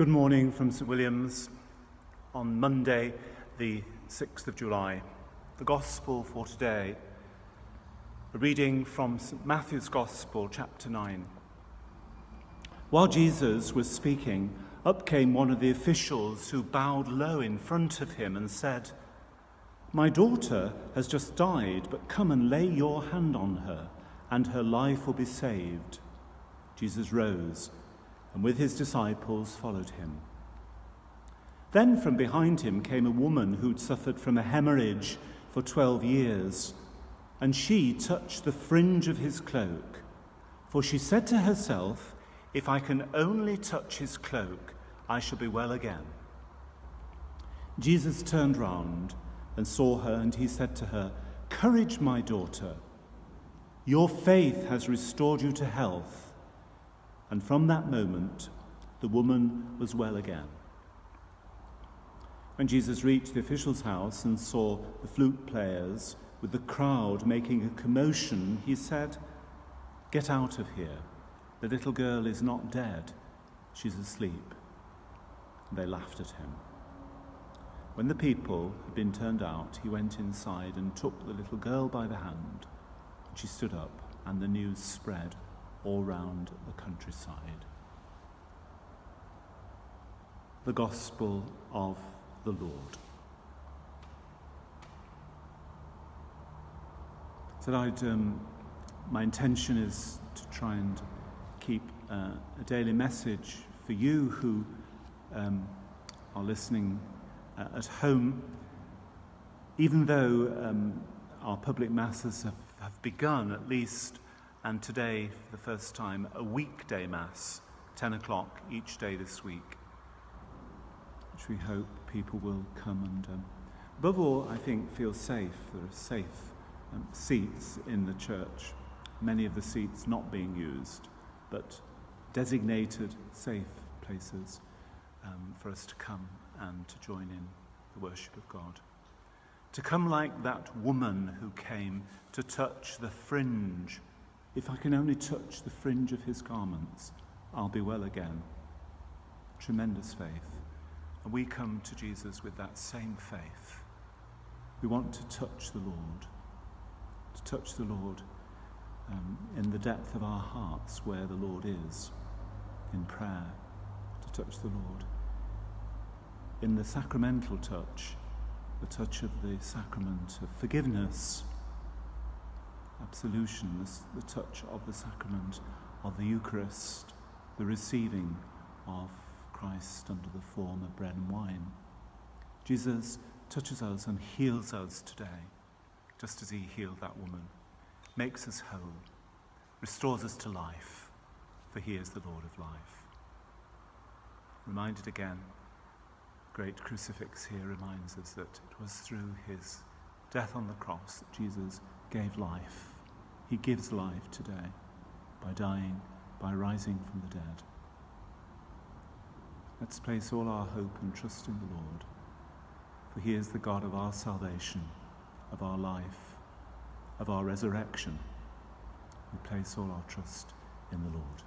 Good morning from St William's on Monday, the 6th of July. The Gospel for today, a reading from St Matthew's Gospel, chapter 9. While Jesus was speaking, up came one of the officials who bowed low in front of him and said, "My daughter has just died, but come and lay your hand on her, and her life will be saved." Jesus rose and with his disciples followed him. Then from behind him came a woman who'd suffered from a hemorrhage for 12 years, and she touched the fringe of his cloak. For she said to herself, "If I can only touch his cloak, I shall be well again." Jesus turned round and saw her, and he said to her, "Courage, my daughter, your faith has restored you to health." And from that moment, the woman was well again. When Jesus reached the official's house and saw the flute players with the crowd making a commotion, he said, "Get out of here. The little girl is not dead. She's asleep." And they laughed at him. When the people had been turned out, he went inside and took the little girl by the hand. She stood up, and the news spread all round the countryside. The Gospel of the Lord. So my intention is to try and keep a daily message for you who are listening at home, even though our public masses have begun at least, and today, for the first time, a weekday Mass, 10 o'clock each day this week, which we hope people will come and, above all, I think, feel safe. There are safe seats in the church, many of the seats not being used, but designated safe places for us to come and to join in the worship of God. To come like that woman who came to touch the fringe. "If I can only touch the fringe of his garments, I'll be well again." Tremendous faith. And we come to Jesus with that same faith. We want to touch the Lord, in the depth of our hearts where the Lord is, in prayer, to touch the Lord. In the sacramental touch, the touch of the sacrament of forgiveness, absolution, the touch of the sacrament of the Eucharist, the receiving of Christ under the form of bread and wine. Jesus touches us and heals us today, just as he healed that woman, makes us whole, restores us to life, for he is the Lord of life. Reminded again, the great crucifix here reminds us that it was through his death on the cross that Jesus gave life. He gives life today by dying, by rising from the dead. Let's place all our hope and trust in the Lord, for he is the God of our salvation, of our life, of our resurrection. We place all our trust in the Lord.